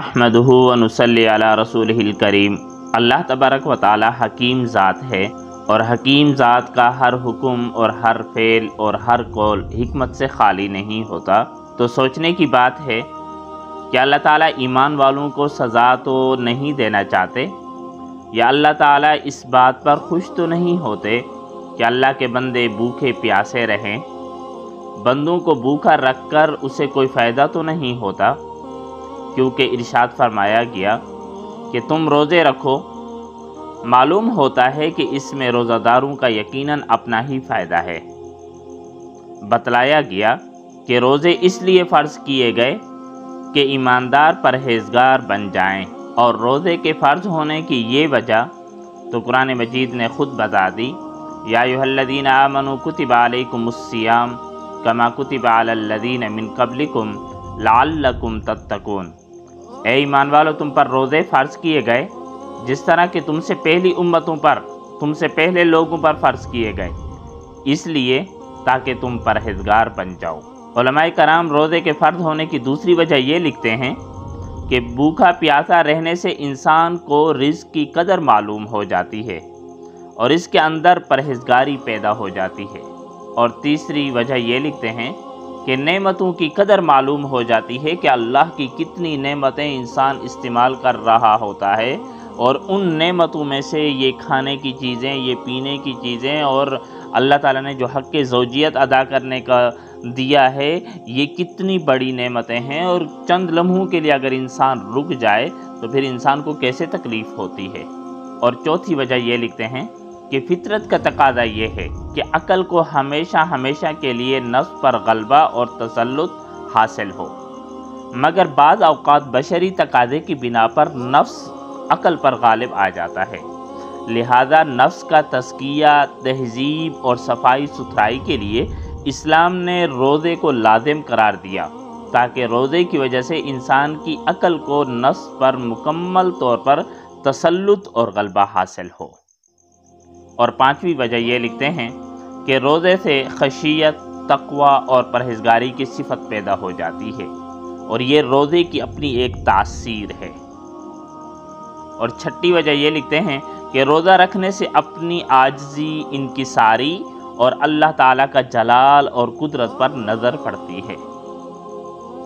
نحمدہ و نصلی علی رسولہ الکریم۔ اللہ تبارک و تعالی حکیم ذات ہے، اور حکیم ذات کا ہر حکم اور ہر فعل اور ہر قول حکمت سے خالی نہیں ہوتا۔ تو سوچنے کی بات ہے کہ اللہ تعالیٰ ایمان والوں کو سزا تو نہیں دینا چاہتے، یا اللہ تعالیٰ اس بات پر خوش تو نہیں ہوتے کہ اللہ کے بندے بھوکے پیاسے رہیں۔ بندوں کو بھوکا رکھ کر اسے کوئی فائدہ تو نہیں ہوتا، کیونکہ ارشاد فرمایا گیا کہ تم روزے رکھو، معلوم ہوتا ہے کہ اس میں روزہ داروں کا یقیناً اپنا ہی فائدہ ہے۔ بتلایا گیا کہ روزے اس لیے فرض کیے گئے کہ ایماندار پرہیزگار بن جائیں، اور روزے کے فرض ہونے کی یہ وجہ تو قرآن مجید نے خود بتا دی۔ یا ایھا الذین آمنوا کتب علیکم الصیام کما کتب علی الذین من قبلکم لعلکم تتقون۔ اے ایمان والو، تم پر روزے فرض کیے گئے جس طرح کہ تم سے پہلی امتوں پر، تم سے پہلے لوگوں پر فرض کیے گئے، اس لیے تاکہ تم پرہیزگار بن جاؤ۔ علماء کرام روزے کے فرض ہونے کی دوسری وجہ یہ لکھتے ہیں کہ بھوکا پیاسا رہنے سے انسان کو رزق کی قدر معلوم ہو جاتی ہے اور اس کے اندر پرہیزگاری پیدا ہو جاتی ہے۔ اور تیسری وجہ یہ لکھتے ہیں کہ نعمتوں کی قدر معلوم ہو جاتی ہے کہ اللہ کی کتنی نعمتیں انسان استعمال کر رہا ہوتا ہے، اور ان نعمتوں میں سے یہ کھانے کی چیزیں، یہ پینے کی چیزیں، اور اللہ تعالیٰ نے جو حق زوجیت ادا کرنے کا دیا ہے، یہ کتنی بڑی نعمتیں ہیں، اور چند لمحوں کے لیے اگر انسان رک جائے تو پھر انسان کو کیسے تکلیف ہوتی ہے۔ اور چوتھی وجہ یہ لکھتے ہیں کہ فطرت کا تقاضا یہ ہے کہ عقل کو ہمیشہ ہمیشہ کے لیے نفس پر غلبہ اور تسلط حاصل ہو، مگر بعض اوقات بشری تقاضے کی بنا پر نفس عقل پر غالب آ جاتا ہے۔ لہذا نفس کا تزکیہ، تہذیب اور صفائی ستھرائی کے لیے اسلام نے روزے کو لازم قرار دیا، تاکہ روزے کی وجہ سے انسان کی عقل کو نفس پر مکمل طور پر تسلط اور غلبہ حاصل ہو۔ اور پانچویں وجہ یہ لکھتے ہیں کہ روزے سے خشیت، تقوی اور پرہیزگاری کی صفت پیدا ہو جاتی ہے، اور یہ روزے کی اپنی ایک تاثیر ہے۔ اور چھٹی وجہ یہ لکھتے ہیں کہ روزہ رکھنے سے اپنی عاجزی، انکساری اور اللہ تعالیٰ کا جلال اور قدرت پر نظر پڑتی ہے۔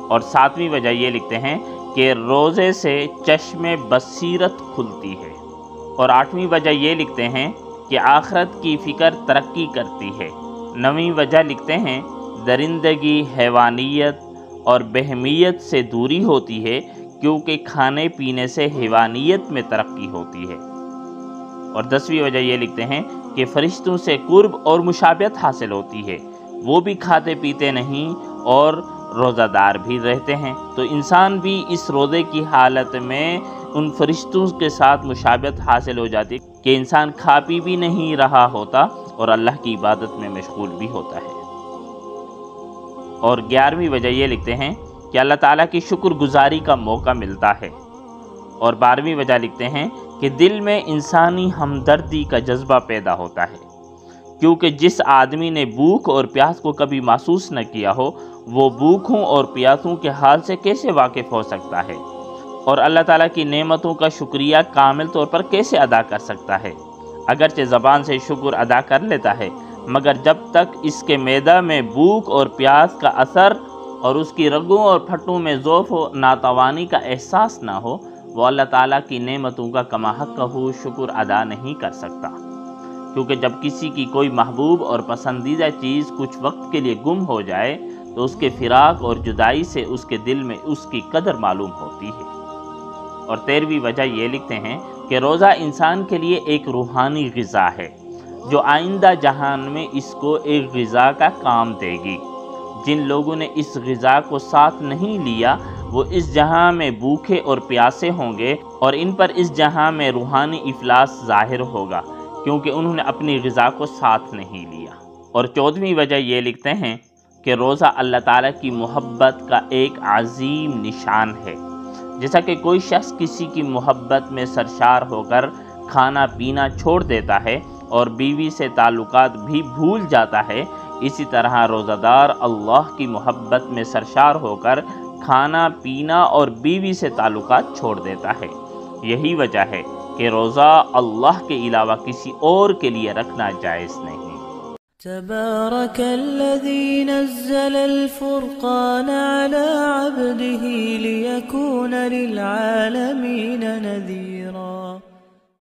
اور ساتویں وجہ یہ لکھتے ہیں کہ روزے سے چشم بصیرت کھلتی ہے۔ اور آٹھویں وجہ یہ لکھتے ہیں کہ آخرت کی فکر ترقی کرتی ہے۔ نویں وجہ لکھتے ہیں درندگی، حیوانیت اور بہیمیت سے دوری ہوتی ہے، کیونکہ کھانے پینے سے حیوانیت میں ترقی ہوتی ہے۔ اور 10ویں وجہ یہ لکھتے ہیں کہ فرشتوں سے قرب اور مشابہت حاصل ہوتی ہے، وہ بھی کھاتے پیتے نہیں اور روزہ دار بھی رہتے ہیں، تو انسان بھی اس روزے کی حالت میں ان فرشتوں کے ساتھ مشابہت حاصل ہو جاتی ہے کہ انسان کھا پی بھی نہیں رہا ہوتا اور اللہ کی عبادت میں مشغول بھی ہوتا ہے۔ اور 11ویں وجہ یہ لکھتے ہیں کہ اللہ تعالیٰ کی شکر گزاری کا موقع ملتا ہے۔ اور 12ویں وجہ لکھتے ہیں کہ دل میں انسانی ہمدردی کا جذبہ پیدا ہوتا ہے، کیونکہ جس آدمی نے بھوک اور پیاس کو کبھی محسوس نہ کیا ہو، وہ بھوکوں اور پیاسوں کے حال سے کیسے واقف ہو سکتا ہے، اور اللہ تعالیٰ کی نعمتوں کا شکریہ کامل طور پر کیسے ادا کر سکتا ہے۔ اگرچہ زبان سے شکر ادا کر لیتا ہے، مگر جب تک اس کے معدہ میں بھوک اور پیاس کا اثر اور اس کی رگوں اور پھٹوں میں ضعف و ناتوانی کا احساس نہ ہو، وہ اللہ تعالیٰ کی نعمتوں کا کما حقہ شکر ادا نہیں کر سکتا۔ کیونکہ جب کسی کی کوئی محبوب اور پسندیدہ چیز کچھ وقت کے لیے گم ہو جائے تو اس کے فراق اور جدائی سے اس کے دل میں اس کی قدر معلوم ہوتی ہے۔ اور 13ویں وجہ یہ لکھتے ہیں کہ روزہ انسان کے لیے ایک روحانی غذا ہے، جو آئندہ جہان میں اس کو ایک غذا کا کام دے گی۔ جن لوگوں نے اس غذا کو ساتھ نہیں لیا، وہ اس جہاں میں بھوکے اور پیاسے ہوں گے، اور ان پر اس جہاں میں روحانی افلاس ظاہر ہوگا، کیونکہ انہوں نے اپنی غذا کو ساتھ نہیں لیا۔ اور 14ویں وجہ یہ لکھتے ہیں کہ روزہ اللہ تعالیٰ کی محبت کا ایک عظیم نشان ہے۔ جیسا کہ کوئی شخص کسی کی محبت میں سرشار ہو کر کھانا پینا چھوڑ دیتا ہے اور بیوی سے تعلقات بھی بھول جاتا ہے، اسی طرح روزہ دار اللہ کی محبت میں سرشار ہو کر کھانا پینا اور بیوی سے تعلقات چھوڑ دیتا ہے۔ یہی وجہ ہے کہ روزہ اللہ کے علاوہ کسی اور کے لیے رکھنا جائز نہیں۔ تبارك الذي نزل الفرقان على عبده ليكون للعالمين نذيرا۔